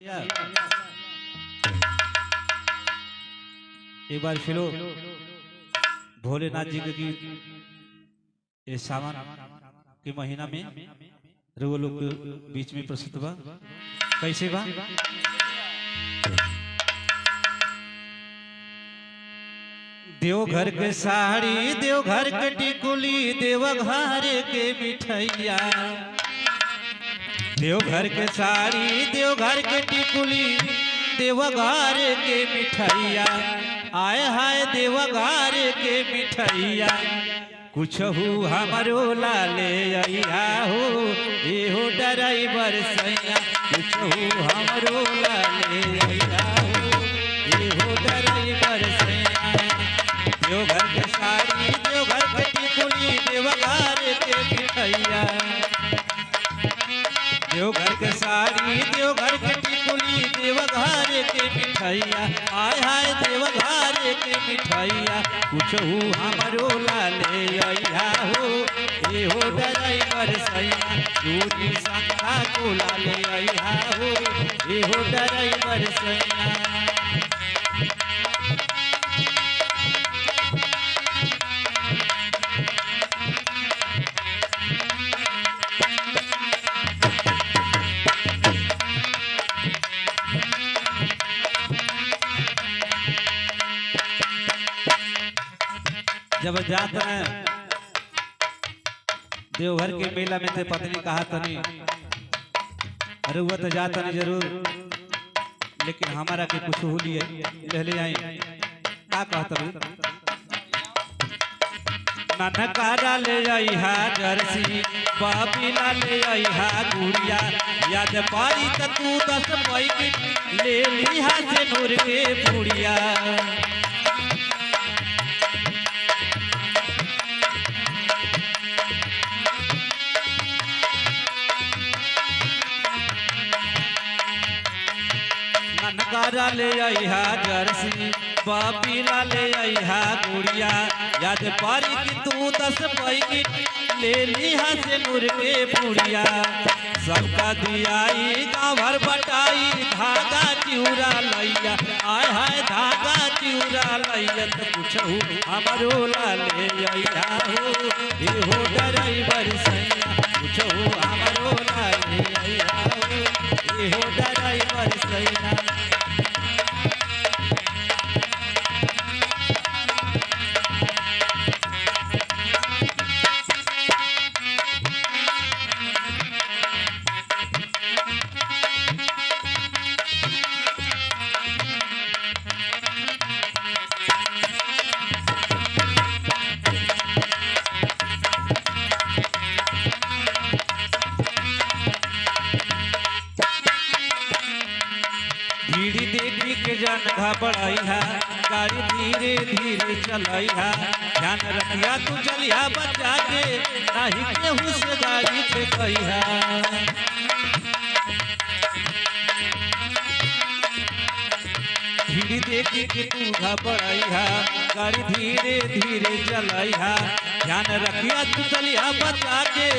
एक बार फिर भोलेनाथ जी के गीत ये सावन के महीना में रउआ लोग के बीच में प्रस्तुत बा। कैसे बा? देवघर के साड़ी, देवघर के टिकुली, देवघर के मिठैया। देवघर के साड़ी, देवघर के टिकुली, देवघर के मिठैया। आए हाय देवघर के मिठैया, कुछ हो हमारो लाले अइहा हो, ये हो ड्राइवर सैया। कुछ हो हमारो लाले अइहा हो, ये हो ड्राइवर सैया। देवघर के साड़ी, देवघर के टिकुली, देवघर के मिठैया। देवघर के साड़ी, देवघर के टिकुली, देवघर के मिठैया। आय हाय देवघर के मिठैया, कुछ हो हमारो लाले अइहा हो, ये हो ड्राइवर सैया। दूरी संखा को लाले अइहा हो, ये हो ड्राइवर सैया। जब जाता है देवघर के मेला में ते पत्नी कहा तनी अरे वो तो जाता नहीं जरूर, लेकिन हमारा के कुछ हो लिए ले आई का कहता ननकारा ले आई हा जर्सी, बाबीला ले आई हा गुड़िया। याद पारी त तू 10 पैकेट ले ली हा से नूर के पुड़िया। ननकारा ले आई हा जर्सी, बाबीला ले आई हा गुड़िया। याद पारी कि तू 10 पैकेट ले ली हा से नूर के पुड़िया। सबका दियाई गाँव भर बटाई, धागा चिउरा लैया। आय हाय धागा चिउरा लैया, तो कुछ हो हमारो लाले अइहा हो, ये हो ड्राइवर सैया। कुछ हो हमारो लाले अइहा हो, ये हो ड्राइवर सैया। भीड़ी देखी के जन घबराई है, गाड़ी धीरे धीरे चलाई है। ध्यान रखिया तू चलिया बचा के, नहीं केहू से गाड़ी पे कही है। भीड़ी देखी के तू घबराई है, गाड़ी धीरे धीरे चलाई है। ध्यान रखिया तू चलिया बचा के,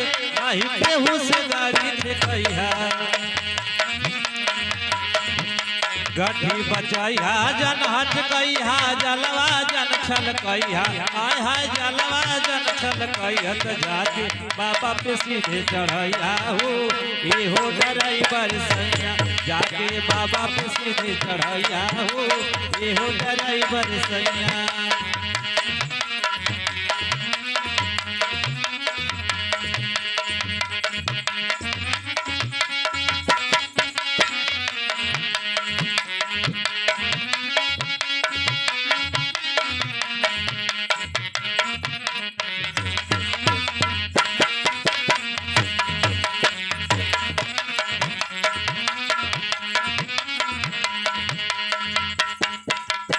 नहीं केहू से गाड़ी पे कही है। गठी बचाइहा जन हट कइहा, जलवा जन छल कइहा। आय हाय जलवा जन छल कइहा, त जाके बाबा पे सीधे चढ़ैया हो, ये हो ड्राइवर सैया। जाके बाबा पे सीधे चढ़ैया हो, ये हो ड्राइवर सैया।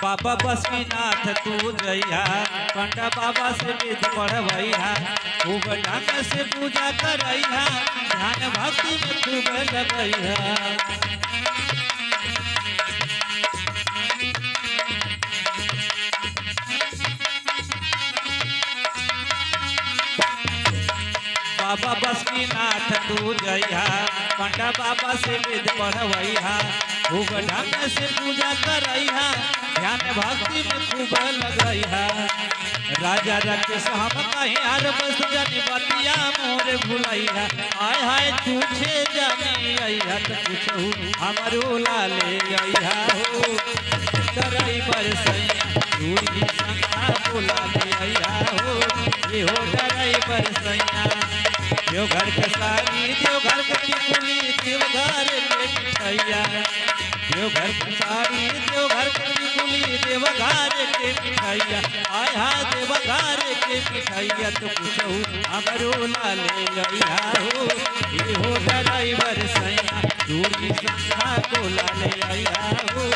बाबा बसुनाथ तू जइहा, पंडा बाबा से वेद पढ़वैहा। खूब ढंग से पूजा करैहा, ध्यान भक्ति में खूब लगैहा। बाबा बासुकीनाथ तू जइहा, पंडा बाबा से वेद पढ़वैहा, खूब ढंग से पूजा करैहा, ध्यान भक्ति में खूब लगैहा। राजा राकेश हम कहीं हर बस जानी बतिया मोर भुलैहा, आय हाय छूछे जानी अइहा त पूछहु हमरो लाले अइहा हो। ड्राइवर सैया दूरी संगा बोला ले अइहा हो, ये हो ड्राइवर सैया। देवघर के साड़ी देवघर के टिकुली देवघर के मिठैया, देवघर की साड़ी देवघर की टिकुली देवघर के मिठैया, आय हा देवघर के मिठैया तो पूछहु हमरो लाले अइहा हो। ये हो ड्राइवर सैया दूरी संगा बोला ले अइहा हो,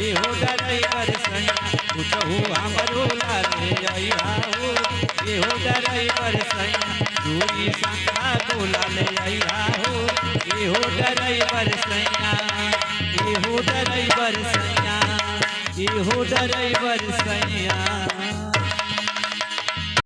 ये हो ड्राइवर सैया पूछहु हमरो लाले अइहा हो। ये हो ड्राइवर सैया दूरी संगा बोला ले अइहा हो, ये हो ड्राइवर सैया, ये हो ड्राइवर सैया, ये हो ड्राइवर सैया।